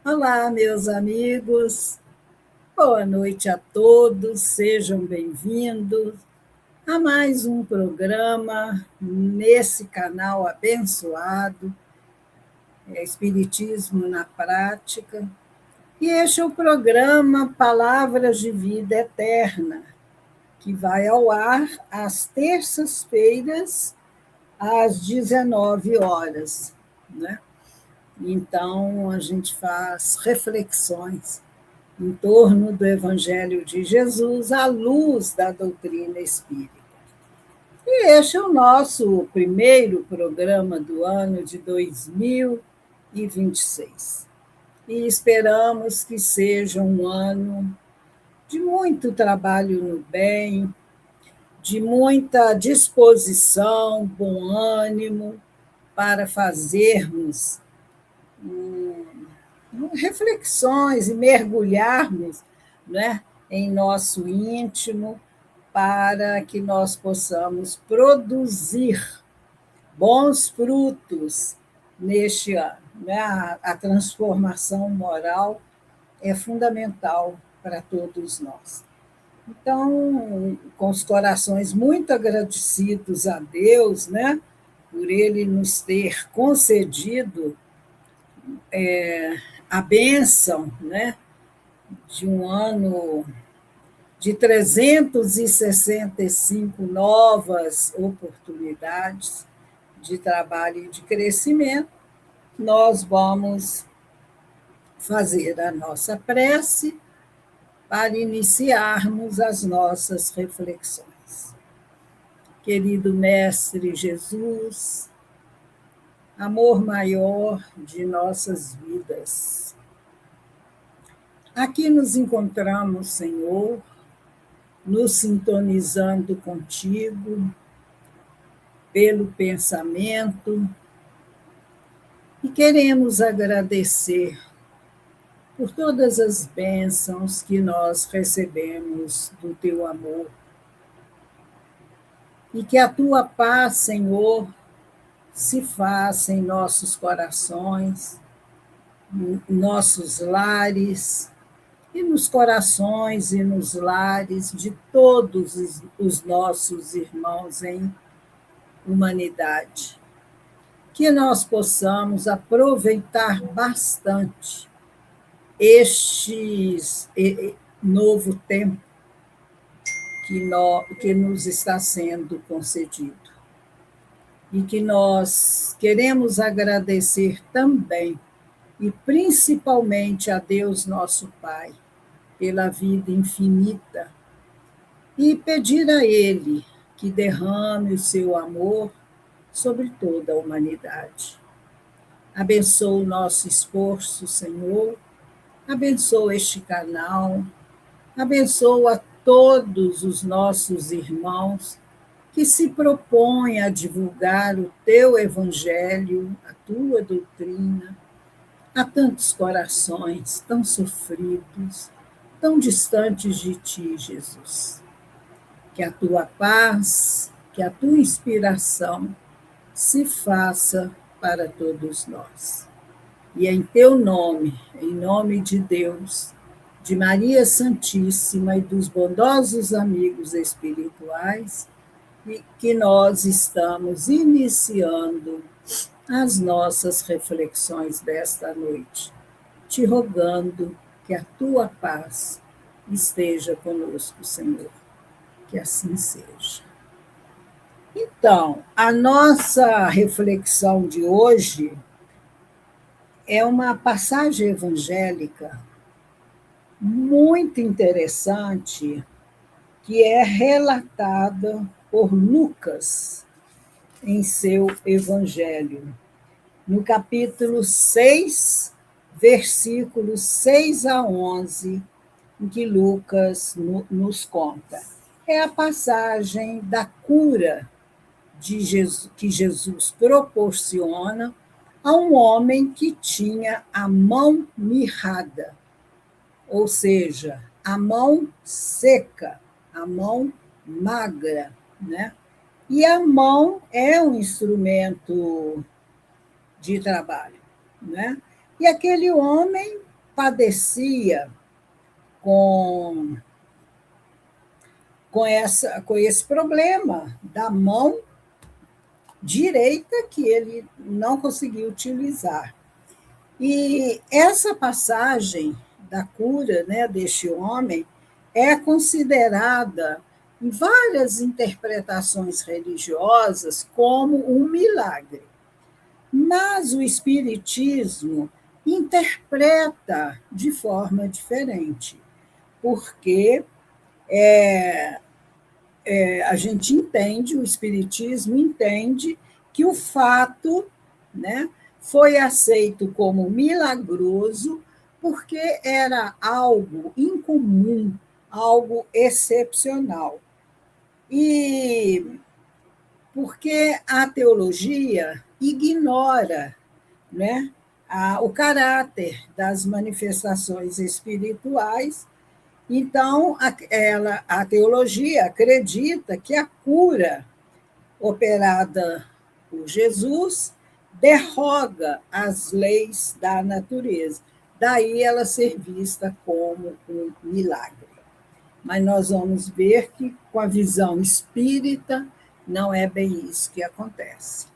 Olá, meus amigos. Boa noite a todos. Sejam bem-vindos a mais um programa nesse canal abençoado, Espiritismo na Prática. E este é o programa Palavras de Vida Eterna, que vai ao ar às terças-feiras, às 19 horas, né? Então, a gente faz reflexões em torno do Evangelho de Jesus à luz da doutrina espírita. E este é o nosso primeiro programa do ano de 2026. E esperamos que seja um ano de muito trabalho no bem, de muita disposição, bom ânimo para fazermos reflexões e mergulharmos, né, em nosso íntimo para que nós possamos produzir bons frutos neste ano. Né? A transformação moral é fundamental para todos nós. Então, com os corações muito agradecidos a Deus, né, por Ele nos ter concedido a bênção, né, de um ano de 365 novas oportunidades de trabalho e de crescimento, nós vamos fazer a nossa prece para iniciarmos as nossas reflexões. Querido Mestre Jesus, amor maior de nossas vidas, aqui nos encontramos, Senhor, nos sintonizando contigo pelo pensamento e queremos agradecer por todas as bênçãos que nós recebemos do teu amor e que a tua paz, Senhor, se faça em nossos corações, em nossos lares, e nos corações e nos lares de todos os nossos irmãos em humanidade. Que nós possamos aproveitar bastante este novo tempo que nos está sendo concedido. E que nós queremos agradecer também, e principalmente a Deus nosso Pai, pela vida infinita, e pedir a Ele que derrame o seu amor sobre toda a humanidade. Abençoa o nosso esforço, Senhor, abençoa este canal, abençoa todos os nossos irmãos que se propõem a divulgar o teu evangelho, a tua doutrina, a tantos corações tão sofridos, tão distantes de ti, Jesus. Que a tua paz, que a tua inspiração se faça para todos nós. E é em teu nome, em nome de Deus, de Maria Santíssima e dos bondosos amigos espirituais, que nós estamos iniciando as nossas reflexões desta noite, te rogando que a tua paz esteja conosco, Senhor. Que assim seja. Então, a nossa reflexão de hoje é uma passagem evangélica muito interessante que é relatada por Lucas em seu evangelho, no capítulo 6, versículos 6 a 11, em que Lucas nos conta. É a passagem da cura de Jesus, que Jesus proporciona a um homem que tinha a mão mirrada, ou seja, a mão seca, a mão magra, né? E a mão é um instrumento de trabalho, né? E aquele homem padecia com, com esse problema da mão direita que ele não conseguia utilizar. E essa passagem da cura, né, deste homem é considerada em várias interpretações religiosas como um milagre. Mas o Espiritismo interpreta de forma diferente, porque a gente entende, o Espiritismo entende que o fato, né, foi aceito como milagroso porque era algo incomum, algo excepcional. E porque a teologia ignora, né, o caráter das manifestações espirituais. Então, a teologia acredita que a cura operada por Jesus derroga as leis da natureza. Daí ela ser vista como um milagre. Mas nós vamos ver que, com a visão espírita, não é bem isso que acontece.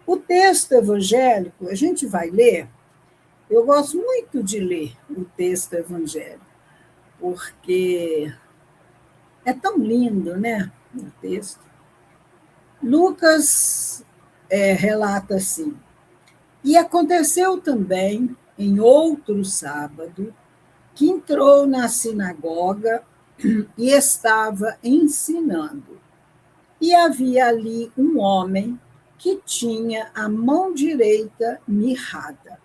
O texto evangélico, a gente vai ler, eu gosto muito de ler o texto evangélico, porque é tão lindo, né, o texto. Lucas relata assim: e aconteceu também, em outro sábado, que entrou na sinagoga e estava ensinando. E havia ali um homem que tinha a mão direita mirrada.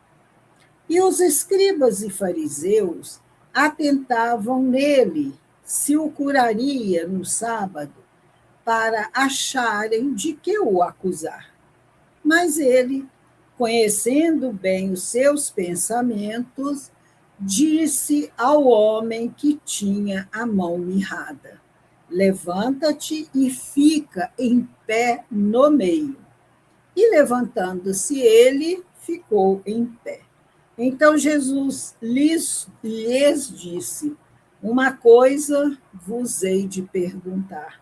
E os escribas e fariseus atentavam nele se o curaria no sábado, para acharem de que o acusar. Mas ele, conhecendo bem os seus pensamentos, disse ao homem que tinha a mão mirrada: levanta-te e fica em pé no meio. E levantando-se ele, ficou em pé. Então Jesus lhes disse: uma coisa vos hei de perguntar.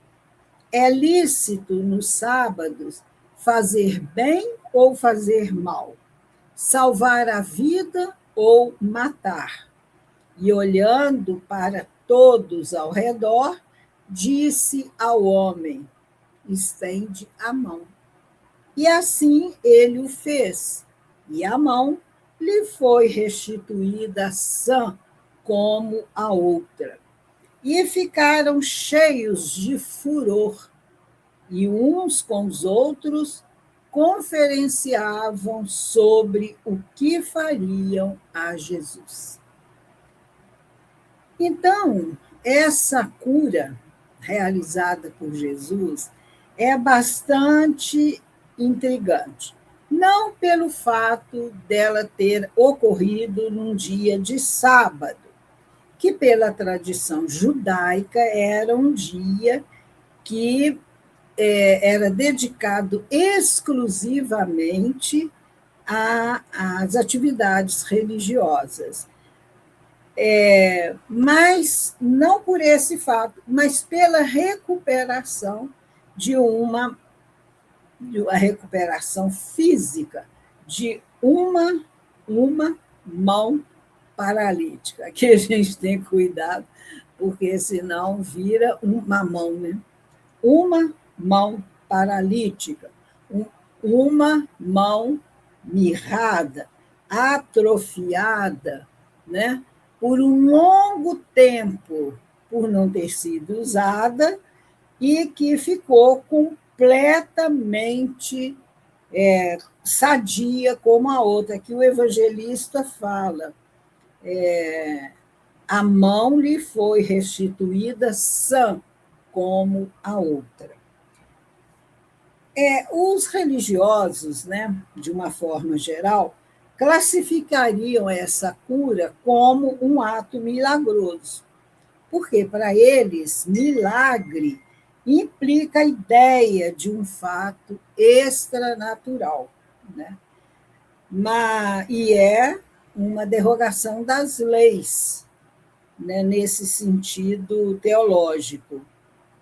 É lícito nos sábados fazer bem ou fazer mal? Salvar a vida ou matar? E olhando para todos ao redor, disse ao homem: estende a mão. E assim ele o fez, e a mão lhe foi restituída sã como a outra. E ficaram cheios de furor, e uns com os outros conferenciavam sobre o que fariam a Jesus. Então, essa cura realizada por Jesus é bastante intrigante. Não pelo fato dela ter ocorrido num dia de sábado, que pela tradição judaica era um dia que era dedicado exclusivamente às atividades religiosas. Mas não por esse fato, mas pela recuperação de uma recuperação física de uma mão paralítica, que a gente tem cuidado, porque senão vira uma mão, né? Uma mão paralítica, uma mão mirrada, atrofiada, né? Por um longo tempo, por não ter sido usada, e que ficou completamente sadia como a outra, que o evangelista fala. A mão lhe foi restituída sã como a outra. Os religiosos, né, de uma forma geral, classificariam essa cura como um ato milagroso, porque para eles, milagre implica a ideia de um fato extranatural, né? E é uma derrogação das leis, né, nesse sentido teológico.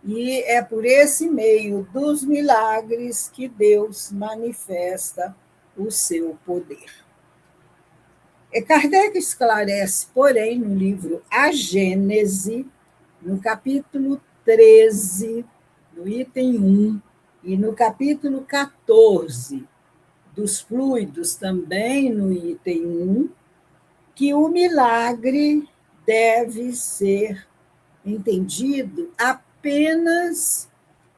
E é por esse meio dos milagres que Deus manifesta o seu poder. Kardec esclarece, porém, no livro A Gênese, no capítulo 13, no item 1, e no capítulo 14, dos fluidos, também no item 1, que o milagre deve ser entendido apenas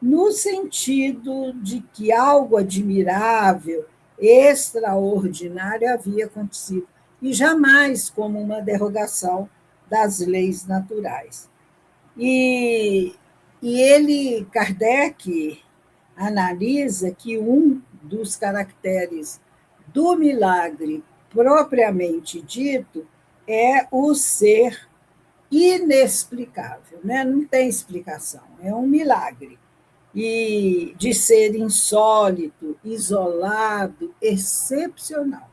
no sentido de que algo admirável, extraordinário havia acontecido, e jamais como uma derrogação das leis naturais. E Kardec, analisa que um dos caracteres do milagre propriamente dito é o ser inexplicável, né? Não tem explicação, é um milagre. E de ser insólito, isolado, excepcional.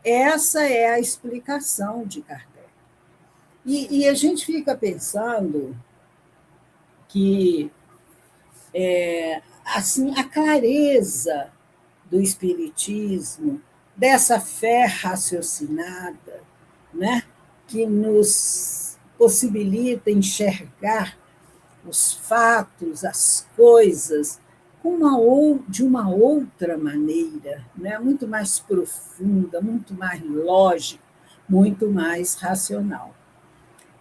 Essa é a explicação de Kardec. E a gente fica pensando que assim, a clareza do Espiritismo, dessa fé raciocinada, né, que nos possibilita enxergar os fatos, as coisas, de uma outra maneira, né, muito mais profunda, muito mais lógica, muito mais racional.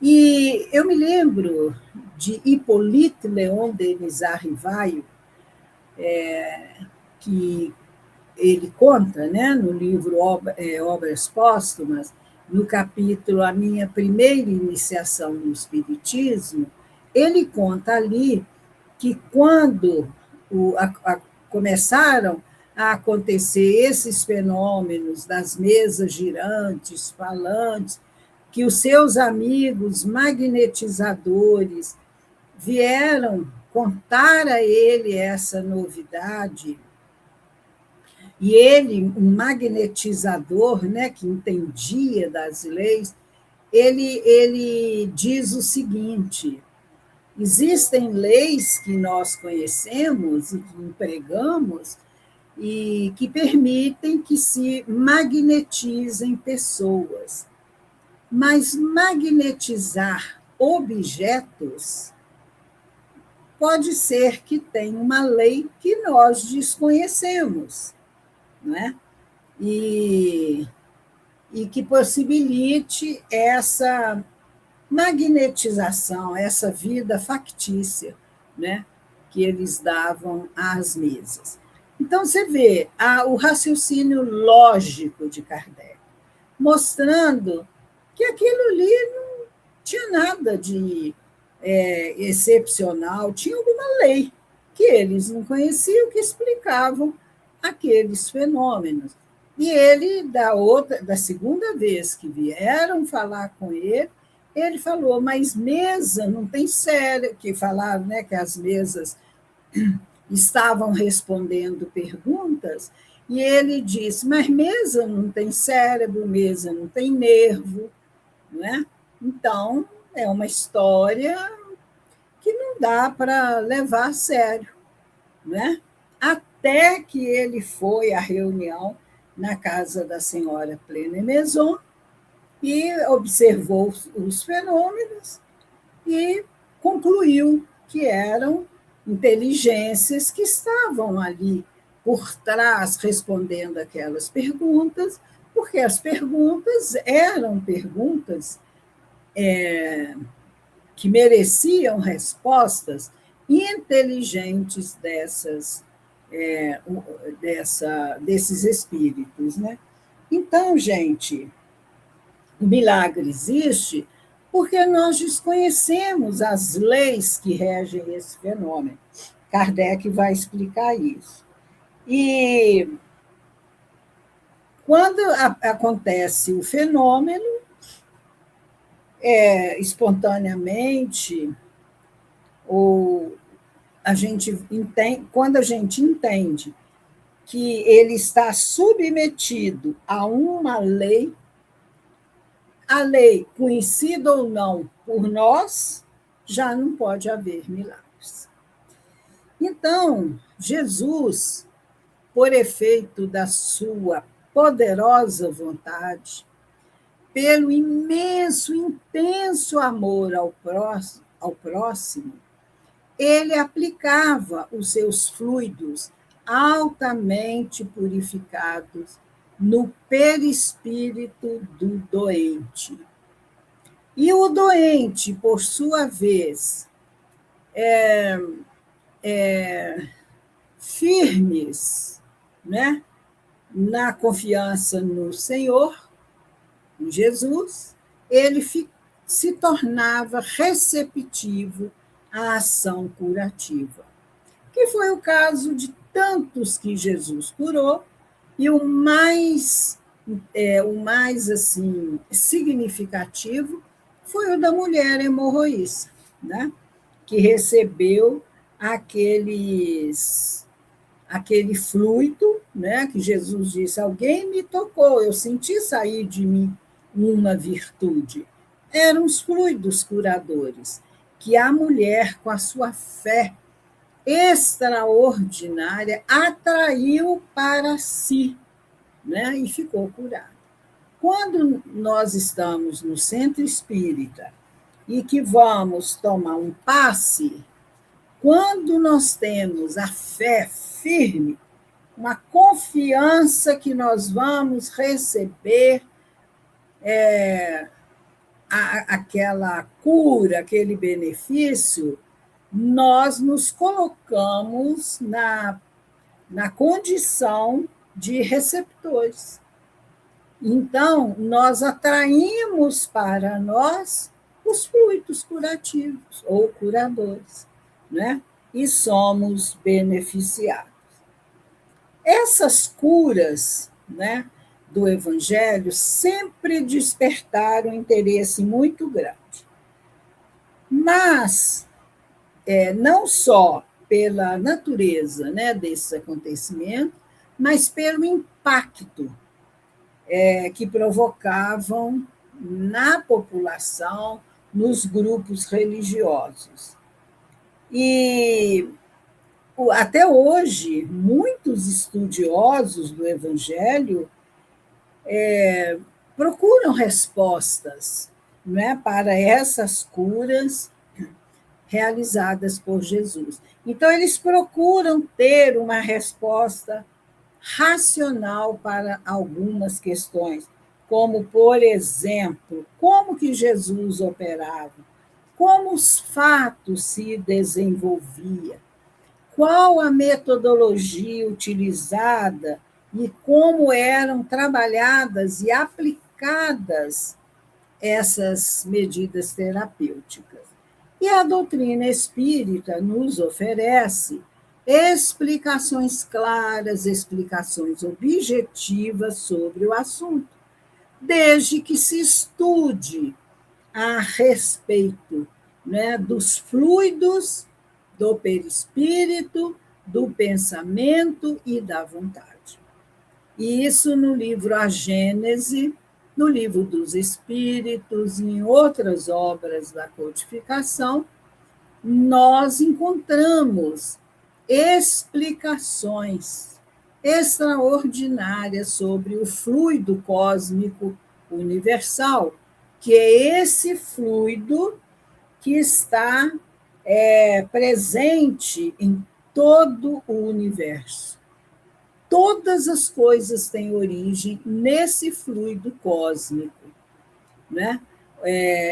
E eu me lembro de Hippolyte Léon Denis Rivaio, que ele conta, né, no livro Obras Póstumas, no capítulo A Minha Primeira Iniciação no Espiritismo, ele conta ali que quando começaram a acontecer esses fenômenos das mesas girantes, falantes, que os seus amigos magnetizadores vieram contar a ele essa novidade. E ele, um magnetizador, né, que entendia das leis, ele diz o seguinte: existem leis que nós conhecemos e que empregamos e que permitem que se magnetizem pessoas, mas magnetizar objetos pode ser que tenha uma lei que nós desconhecemos, não é? E que possibilite essa magnetização, essa vida factícia, né, que eles davam às mesas. Então, você vê o raciocínio lógico de Kardec, mostrando que aquilo ali não tinha nada de excepcional, tinha alguma lei que eles não conheciam que explicavam aqueles fenômenos. E ele, da segunda vez que vieram falar com ele, ele falou, mas mesa não tem cérebro, que falaram, né, que as mesas estavam respondendo perguntas, e ele disse, mas mesa não tem cérebro, mesa não tem nervo, não é? Então, é uma história que não dá para levar a sério, né? Até que ele foi à reunião na casa da senhora Plena Maison e observou os fenômenos e concluiu que eram inteligências que estavam ali por trás respondendo aquelas perguntas, porque as perguntas eram perguntas que mereciam respostas inteligentes desses espíritos, né? Então, gente, o milagre existe porque nós desconhecemos as leis que regem esse fenômeno. Kardec vai explicar isso. E quando acontece o fenômeno, espontaneamente, ou quando a gente entende que ele está submetido a uma lei, a lei, conhecida ou não por nós, já não pode haver milagres. Então, Jesus, por efeito da sua poderosa vontade, pelo imenso, intenso amor ao próximo, ele aplicava os seus fluidos altamente purificados no perispírito do doente. E o doente, por sua vez, firmes, né, na confiança no Senhor, em Jesus, ele se tornava receptivo à ação curativa, que foi o caso de tantos que Jesus curou, e o mais assim significativo foi o da mulher hemorroíça, né? Que recebeu aquele fluido, né? Que Jesus disse: alguém me tocou, eu senti sair de mim uma virtude. Eram os fluidos curadores que a mulher, com a sua fé extraordinária, atraiu para si, né? E ficou curada. Quando nós estamos no centro espírita e que vamos tomar um passe, quando nós temos a fé firme, uma confiança que nós vamos receber aquela cura, aquele benefício, nós nos colocamos na condição de receptores. Então, nós atraímos para nós os fluidos curativos ou curadores, né? E somos beneficiados. Essas curas, né, do Evangelho sempre despertaram um interesse muito grande. Mas, não só pela natureza, né, desses acontecimentos, mas pelo impacto que provocavam na população, nos grupos religiosos. E até hoje, muitos estudiosos do Evangelho procuram respostas, né, para essas curas realizadas por Jesus. Então, eles procuram ter uma resposta racional para algumas questões, como, por exemplo, como que Jesus operava, como os fatos se desenvolviam, qual a metodologia utilizada e como eram trabalhadas e aplicadas essas medidas terapêuticas. E a doutrina espírita nos oferece explicações claras, explicações objetivas sobre o assunto, desde que se estude a respeito, né, dos fluidos do perispírito, do pensamento e da vontade. E isso no livro A Gênese, no livro dos Espíritos e em outras obras da codificação, nós encontramos explicações extraordinárias sobre o fluido cósmico universal, que é esse fluido que está presente em todo o universo. Todas as coisas têm origem nesse fluido cósmico, né?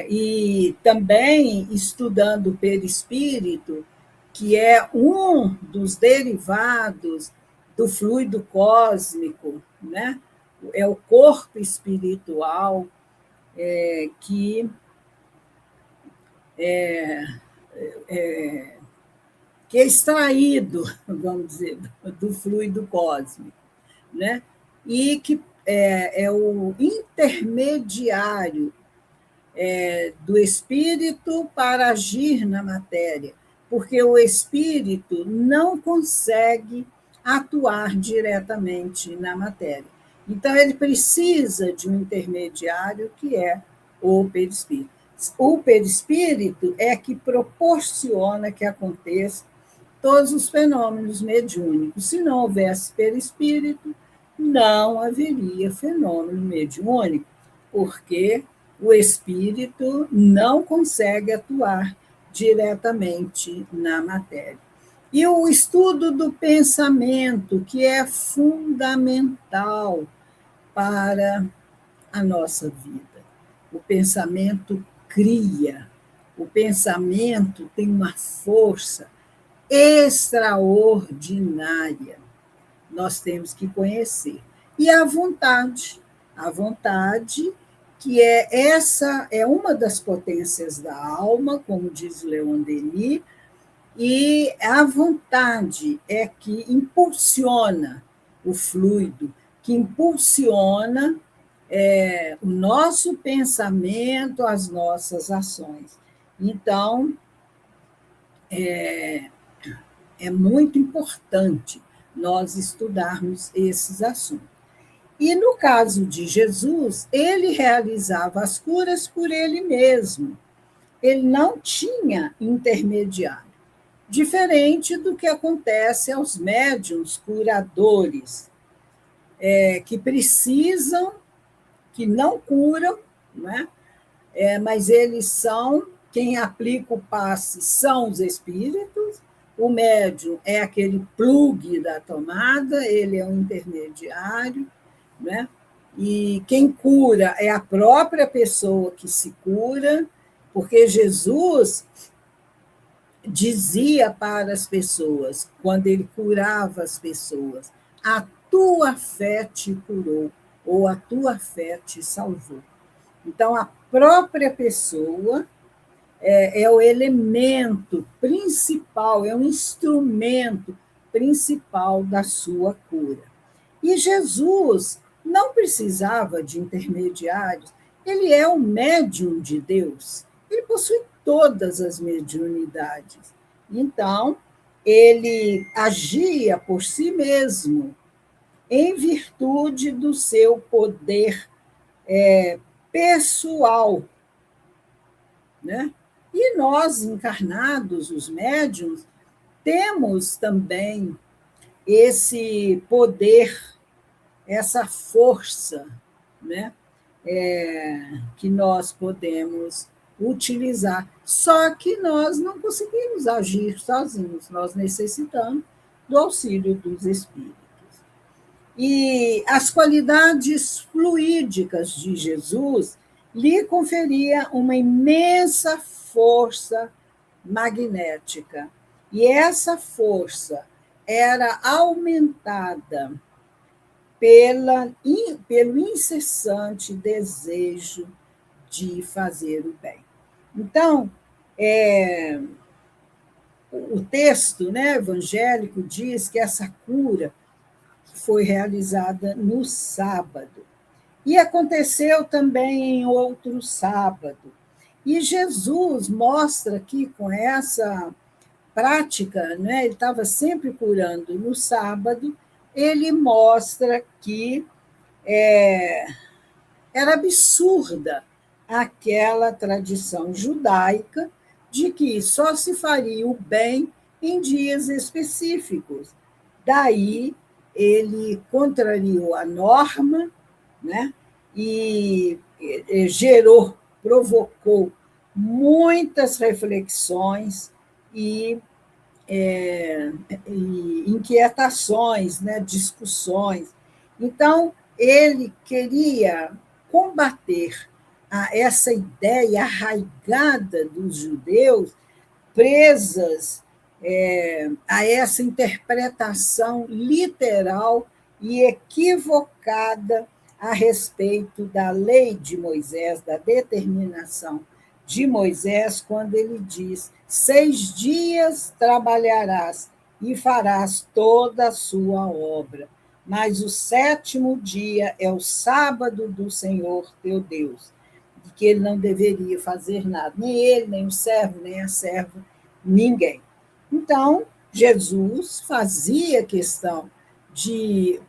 E também estudando o perispírito, que é um dos derivados do fluido cósmico, né? É o corpo espiritual que é extraído, vamos dizer, do fluido cósmico, né? E que é o intermediário do espírito para agir na matéria, porque o espírito não consegue atuar diretamente na matéria. Então, ele precisa de um intermediário que é o perispírito. O perispírito é que proporciona que aconteça todos os fenômenos mediúnicos. Se não houvesse perispírito, não haveria fenômeno mediúnico, porque o espírito não consegue atuar diretamente na matéria. E o estudo do pensamento, que é fundamental para a nossa vida. O pensamento cria, o pensamento tem uma força extraordinária. Nós temos que conhecer. E a vontade que é uma das potências da alma, como diz Leon Denis, e a vontade é que impulsiona o fluido, que impulsiona o nosso pensamento, as nossas ações. Então, é muito importante nós estudarmos esses assuntos. E no caso de Jesus, ele realizava as curas por ele mesmo. Ele não tinha intermediário. Diferente do que acontece aos médiuns curadores, que precisam, que não curam, né? Mas eles são, quem aplica o passe são os espíritos, o médium é aquele plugue da tomada, ele é um intermediário, né? E quem cura é a própria pessoa que se cura, porque Jesus dizia para as pessoas, quando ele curava as pessoas, a tua fé te curou, ou a tua fé te salvou. Então, a própria pessoa é o elemento principal, é o instrumento principal da sua cura. E Jesus não precisava de intermediários, ele é o médium de Deus, ele possui todas as mediunidades. Então, ele agia por si mesmo, em virtude do seu poder pessoal, né? E nós, encarnados, os médiuns, temos também esse poder, essa força, né? Que nós podemos utilizar. Só que nós não conseguimos agir sozinhos, nós necessitamos do auxílio dos espíritos. E as qualidades fluídicas de Jesus lhe conferia uma imensa força magnética. E essa força era aumentada pelo incessante desejo de fazer o bem. Então, o texto, né, evangélico diz que essa cura foi realizada no sábado. E aconteceu também em outro sábado. E Jesus mostra que com essa prática, né, ele estava sempre curando no sábado, ele mostra que era absurda aquela tradição judaica de que só se faria o bem em dias específicos. Daí ele contrariou a norma, né? E provocou muitas reflexões e inquietações, né? Discussões. Então, ele queria combater essa ideia arraigada dos judeus, presas a essa interpretação literal e equivocada a respeito da lei de Moisés, da determinação de Moisés, quando ele diz: 6 dias trabalharás e farás toda a sua obra, mas o 7º dia é o sábado do Senhor teu Deus, de que ele não deveria fazer nada, nem ele, nem o servo, nem a serva, ninguém. Então, Jesus fazia questão de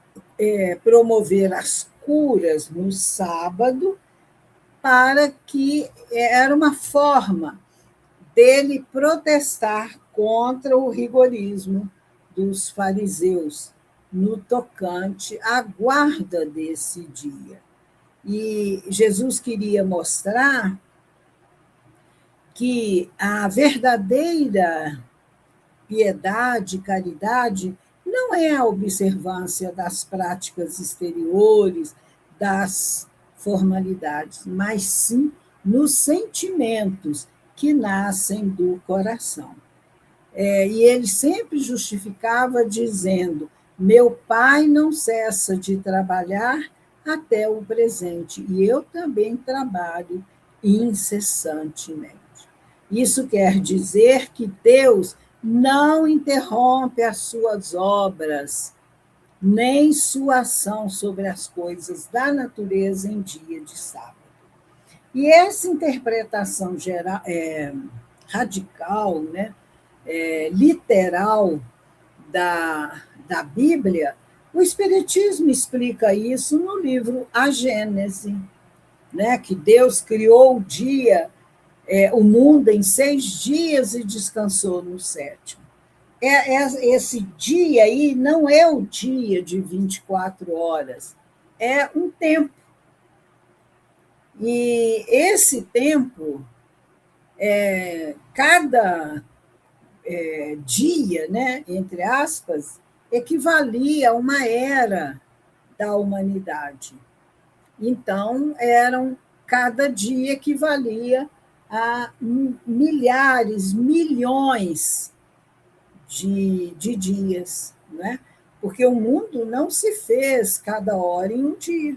promover as curas no sábado, para que era uma forma dele protestar contra o rigorismo dos fariseus no tocante à guarda desse dia. E Jesus queria mostrar que a verdadeira piedade, caridade, não é a observância das práticas exteriores, das formalidades, mas sim nos sentimentos que nascem do coração. E ele sempre justificava dizendo: meu pai não cessa de trabalhar até o presente, e eu também trabalho incessantemente. Isso quer dizer que Deus não interrompe as suas obras, nem sua ação sobre as coisas da natureza em dia de sábado. E essa interpretação geral, radical, né, literal da Bíblia, o Espiritismo explica isso no livro A Gênese, né, que Deus criou o mundo em 6 dias e descansou no sétimo. Esse dia aí não é o dia de 24 horas, é um tempo. E esse tempo, cada dia, né, entre aspas, equivalia a uma era da humanidade. Então, cada dia equivalia a milhares, milhões de dias, né? Porque o mundo não se fez cada hora em um dia.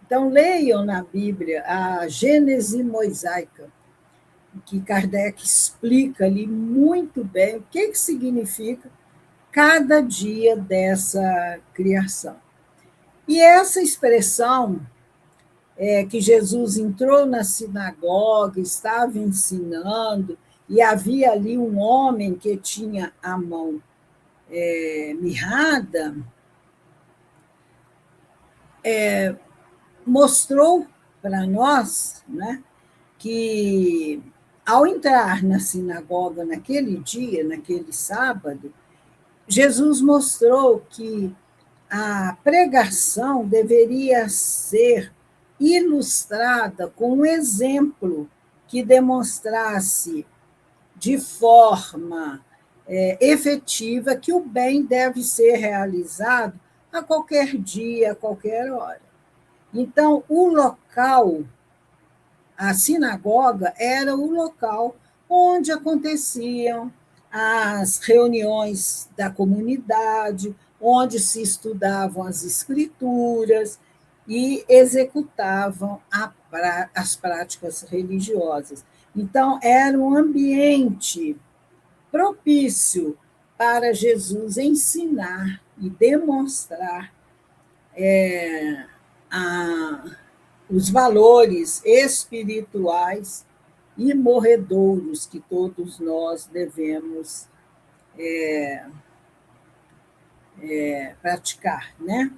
Então, leiam na Bíblia a Gênese mosaica, que Kardec explica ali muito bem o que significa cada dia dessa criação. E essa expressão que Jesus entrou na sinagoga, estava ensinando, e havia ali um homem que tinha a mão mirrada, mostrou para nós, né, que ao entrar na sinagoga naquele dia, naquele sábado, Jesus mostrou que a pregação deveria ser ilustrada com um exemplo que demonstrasse de forma efetiva que o bem deve ser realizado a qualquer dia, a qualquer hora. Então, o local, a sinagoga, era o local onde aconteciam as reuniões da comunidade, onde se estudavam as escrituras e executavam as práticas religiosas. Então, era um ambiente propício para Jesus ensinar e demonstrar os valores espirituais e morredouros que todos nós devemos praticar, né?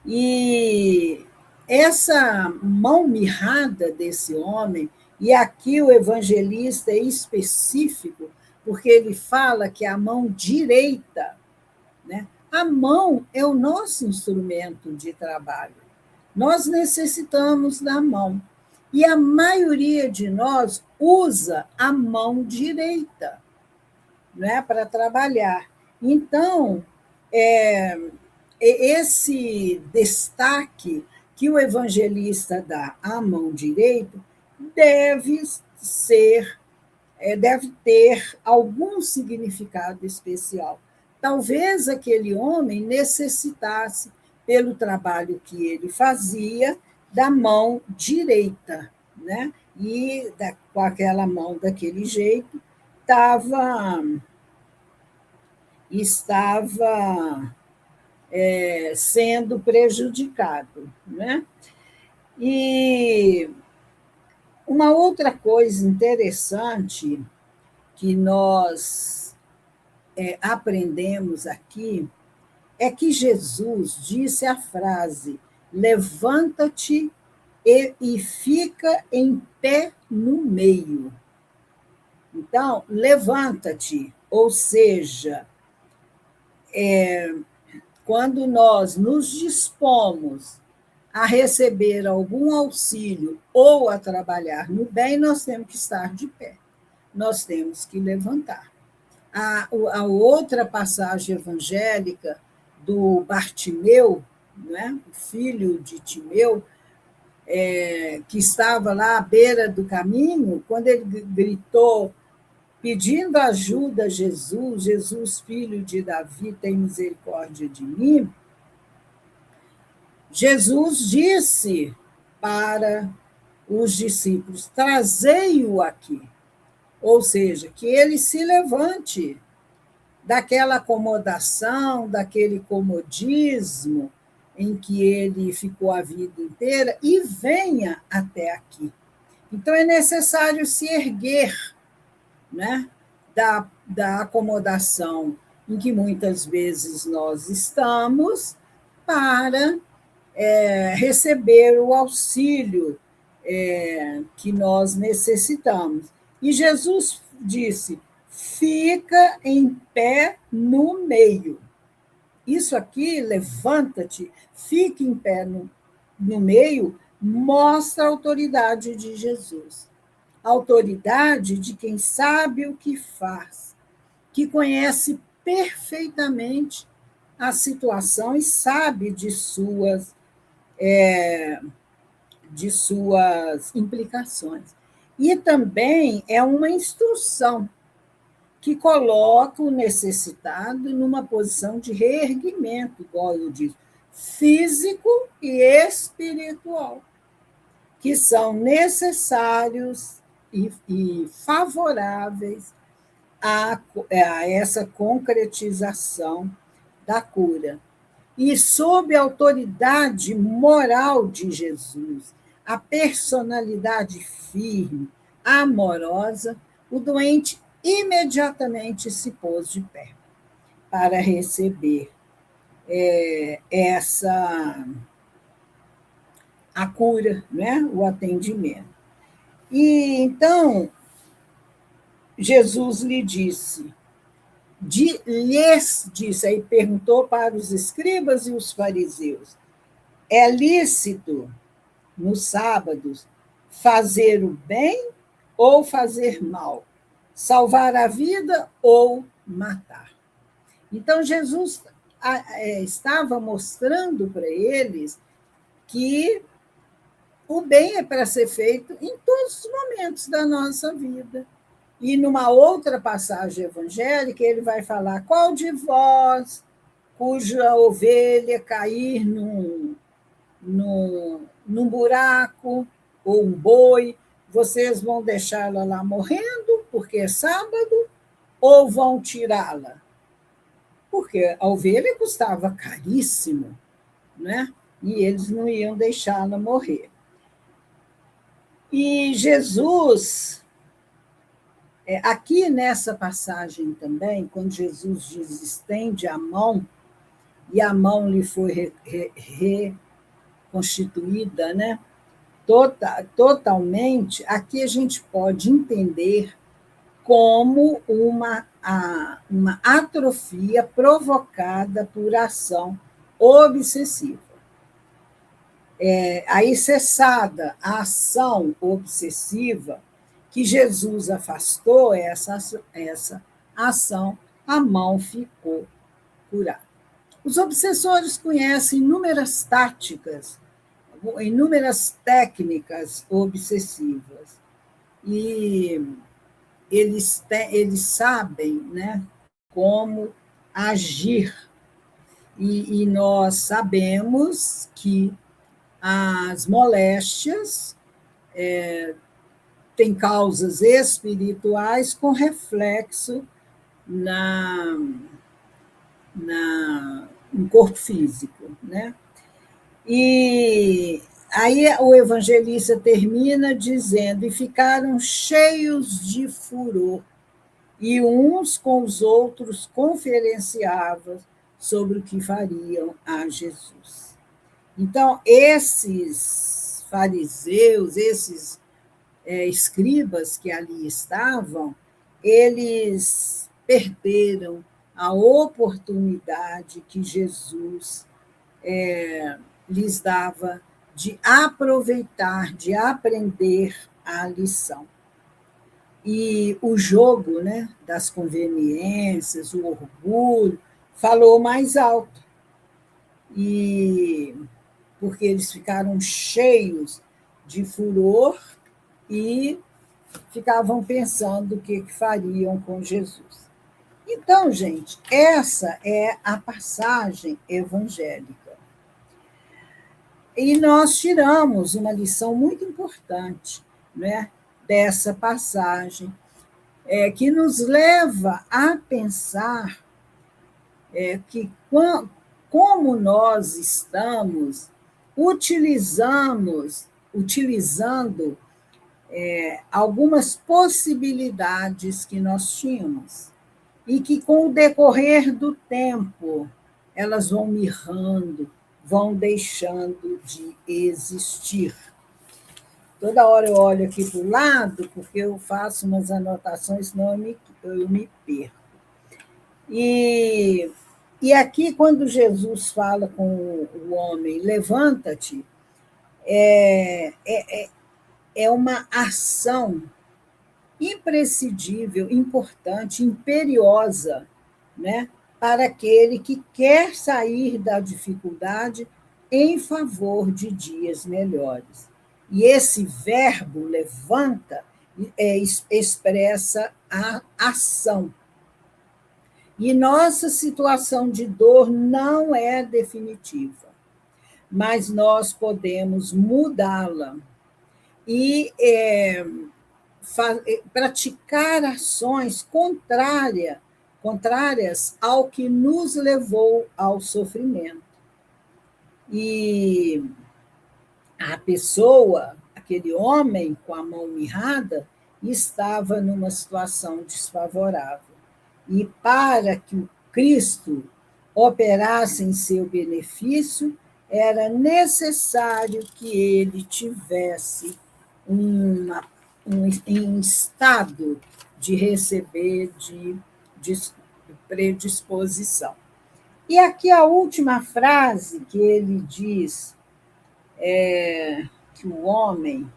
E essa mão mirrada desse homem, e aqui o evangelista é específico, porque ele fala que a mão direita, né? A mão é o nosso instrumento de trabalho. Nós necessitamos da mão. E a maioria de nós usa a mão direita, né, para trabalhar. Então, esse destaque que o evangelista dá à mão direita deve deve ter algum significado especial. Talvez aquele homem necessitasse, pelo trabalho que ele fazia, da mão direita, né? E com aquela mão daquele jeito, estava sendo prejudicado, né? E uma outra coisa interessante que nós aprendemos aqui é que Jesus disse a frase: levanta-te e fica em pé no meio. Então, levanta-te, ou seja, quando nós nos dispomos a receber algum auxílio ou a trabalhar no bem, nós temos que estar de pé, nós temos que levantar. A outra passagem evangélica do Bartimeu, né, o filho de Timeu, que estava lá à beira do caminho, quando ele gritou, pedindo ajuda a Jesus, Jesus, filho de Davi, tem misericórdia de mim, Jesus disse para os discípulos, trazei-o aqui. Ou seja, que ele se levante daquela acomodação, daquele comodismo em que ele ficou a vida inteira e venha até aqui. Então, é necessário se erguer, né, da acomodação em que muitas vezes nós estamos para receber o auxílio que nós necessitamos. E Jesus disse, fica em pé no meio. Isso aqui, levanta-te, fica em pé no meio, mostra a autoridade de Jesus. A autoridade de quem sabe o que faz, que conhece perfeitamente a situação e sabe de suas implicações. E também é uma instrução que coloca o necessitado numa posição de reerguimento, igual eu disse, físico e espiritual, que são necessários e favoráveis a essa concretização da cura. E sob a autoridade moral de Jesus, a personalidade firme, amorosa, o doente imediatamente se pôs de pé para receber a cura, né? O atendimento. E então Jesus lhes disse, aí perguntou para os escribas e os fariseus, é lícito nos sábados fazer o bem ou fazer mal? Salvar a vida ou matar? Então, Jesus estava mostrando para eles que o bem é para ser feito em todos os momentos da nossa vida. E numa outra passagem evangélica, ele vai falar, qual de vós, cuja ovelha cair num buraco, ou um boi, vocês vão deixá-la lá morrendo, porque é sábado, ou vão tirá-la? Porque a ovelha custava caríssimo, né? E eles não iam deixá-la morrer. E Jesus, aqui nessa passagem também, quando Jesus diz, estende a mão, e a mão lhe foi reconstituída, né? Totalmente, aqui a gente pode entender como uma atrofia provocada por ação obsessiva. Aí, cessada a ação obsessiva, que Jesus afastou essa ação, a mão ficou curada. Os obsessores conhecem inúmeras táticas, inúmeras técnicas obsessivas, e eles sabem, né, como agir. E nós sabemos que as moléstias têm causas espirituais com reflexo no corpo físico, né? E aí o evangelista termina dizendo, e ficaram cheios de furor, e uns com os outros conferenciavam sobre o que fariam a Jesus. Então, esses fariseus, esses escribas que ali estavam, eles perderam a oportunidade que Jesus lhes dava de aproveitar, de aprender a lição. E o jogo, né, das conveniências, o orgulho, falou mais alto. E porque eles ficaram cheios de furor e ficavam pensando o que fariam com Jesus. Então, gente, essa é a passagem evangélica. E nós tiramos uma lição muito importante, né, dessa passagem, que nos leva a pensar que como nós estamos utilizando algumas possibilidades que nós tínhamos e que, com o decorrer do tempo, elas vão mirrando, vão deixando de existir. Toda hora eu olho aqui para o lado, porque eu faço umas anotações, senão eu me perco. E aqui, quando Jesus fala com o homem, levanta-te, é uma ação imprescindível, importante, imperiosa, né, para aquele que quer sair da dificuldade em favor de dias melhores. E esse verbo levanta expressa a ação. E nossa situação de dor não é definitiva, mas nós podemos mudá-la e praticar ações contrárias ao que nos levou ao sofrimento. E a pessoa, aquele homem com a mão mirrada, estava numa situação desfavorável. E para que o Cristo operasse em seu benefício, era necessário que ele tivesse em estado de receber de predisposição. E aqui a última frase que ele diz que o homem,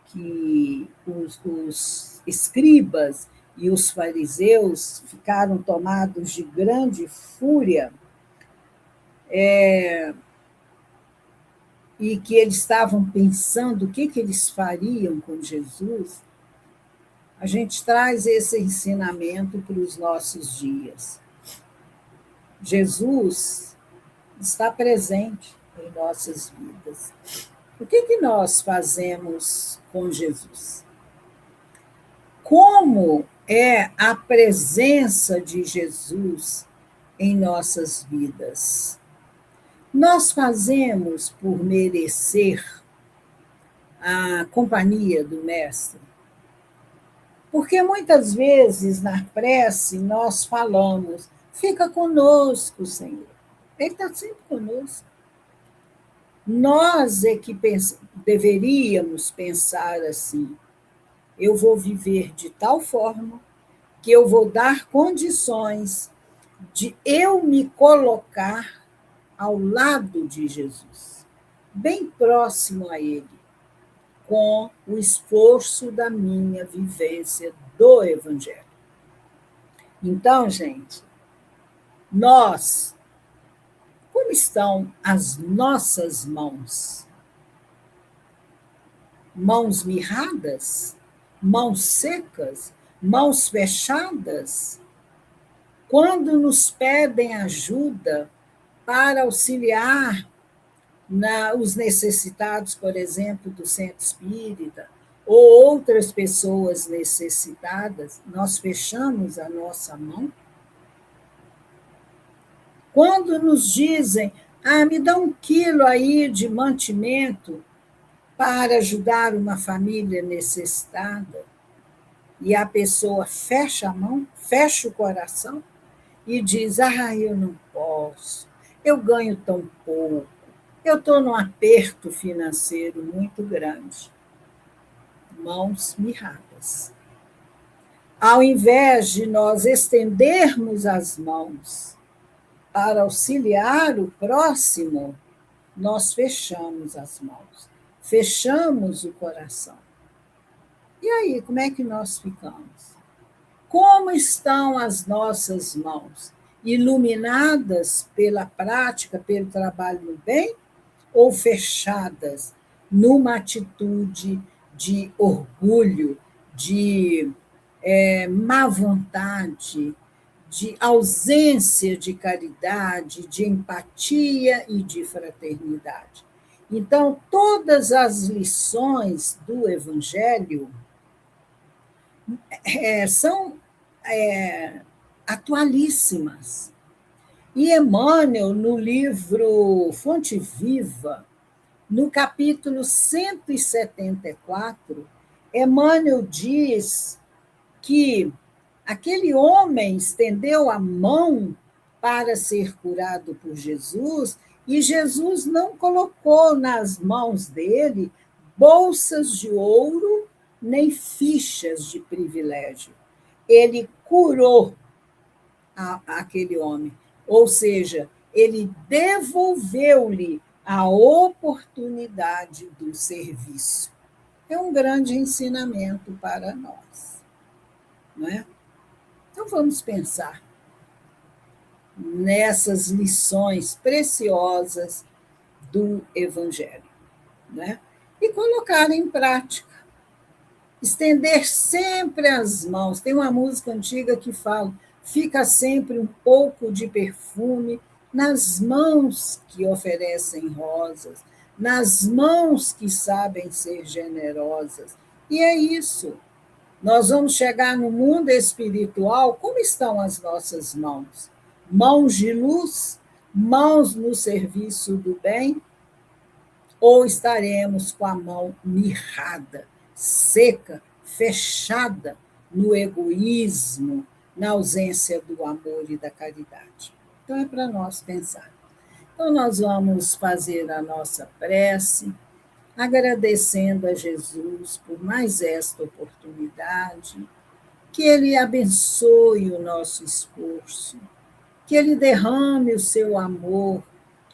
que os escribas e os fariseus ficaram tomados de grande fúria, e que eles estavam pensando o que eles fariam com Jesus, a gente traz esse ensinamento para os nossos dias. Jesus está presente em nossas vidas. O que nós fazemos com Jesus? Como é a presença de Jesus em nossas vidas? Nós fazemos por merecer a companhia do Mestre? Porque muitas vezes na prece nós falamos, fica conosco, Senhor. Ele está sempre conosco. Nós é que deveríamos pensar assim, eu vou viver de tal forma que eu vou dar condições de eu me colocar ao lado de Jesus, bem próximo a Ele, com o esforço da minha vivência do Evangelho. Então, gente, como estão as nossas mãos? Mãos mirradas? Mãos secas? Mãos fechadas? Quando nos pedem ajuda para auxiliar os necessitados, por exemplo, do centro espírita, ou outras pessoas necessitadas, nós fechamos a nossa mão? Quando nos dizem, me dá 1 quilo aí de mantimento para ajudar uma família necessitada, e a pessoa fecha a mão, fecha o coração, e diz, eu não posso, eu ganho tão pouco, Eu estou num aperto financeiro muito grande, mãos mirradas. Ao invés de nós estendermos as mãos para auxiliar o próximo, nós fechamos as mãos, fechamos o coração. E aí, como é que nós ficamos? Como estão as nossas mãos? Iluminadas pela prática, pelo trabalho no bem, ou fechadas numa atitude de orgulho, de má vontade, de ausência de caridade, de empatia e de fraternidade? Então, todas as lições do Evangelho são atualíssimas. E Emmanuel, no livro Fonte Viva, no capítulo 174, Emmanuel diz que aquele homem estendeu a mão para ser curado por Jesus e Jesus não colocou nas mãos dele bolsas de ouro nem fichas de privilégio. Ele curou aquele homem, ou seja, ele devolveu-lhe a oportunidade do serviço. É um grande ensinamento para nós, não é? Então vamos pensar nessas lições preciosas do Evangelho, né? E colocar em prática. Estender sempre as mãos. Tem uma música antiga que fala: fica sempre um pouco de perfume nas mãos que oferecem rosas, nas mãos que sabem ser generosas. E é isso. Nós vamos chegar no mundo espiritual, como estão as nossas mãos? Mãos de luz, mãos no serviço do bem, ou estaremos com a mão mirrada, seca, fechada no egoísmo, na ausência do amor e da caridade? Então é para nós pensar. Então nós vamos fazer a nossa prece, agradecendo a Jesus por mais esta oportunidade, que Ele abençoe o nosso esforço, que Ele derrame o seu amor,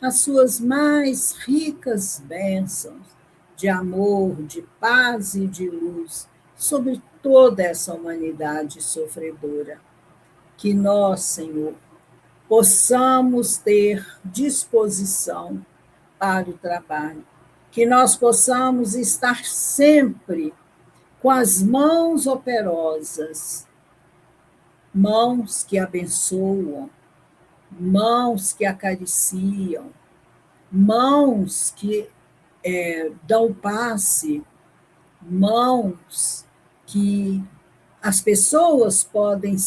as suas mais ricas bênçãos de amor, de paz e de luz sobre toda essa humanidade sofredora. Que nós, Senhor, possamos ter disposição para o trabalho, que nós possamos estar sempre com as mãos operosas, mãos que abençoam, mãos que acariciam, mãos que dão passe, mãos que as pessoas podem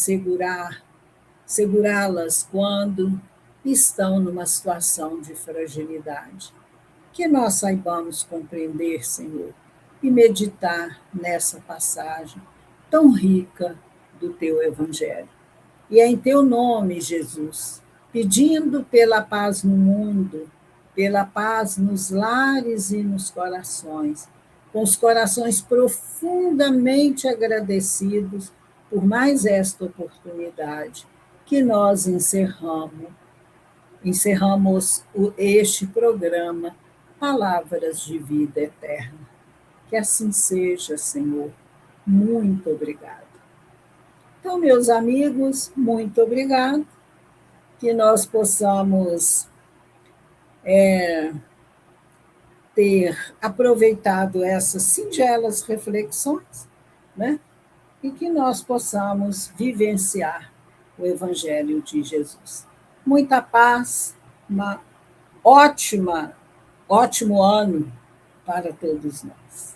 segurá-las quando estão numa situação de fragilidade. Que nós saibamos compreender, Senhor, e meditar nessa passagem tão rica do teu Evangelho. E é em teu nome, Jesus, pedindo pela paz no mundo, pela paz nos lares e nos corações, com os corações profundamente agradecidos por mais esta oportunidade, que nós encerramos este programa Palavras de Vida Eterna. Que assim seja, Senhor. Muito obrigado. Então, meus amigos, muito obrigado. Que nós possamos ter aproveitado essas singelas reflexões, né? E que nós possamos vivenciar o Evangelho de Jesus. Muita paz, uma ótimo ano para todos nós.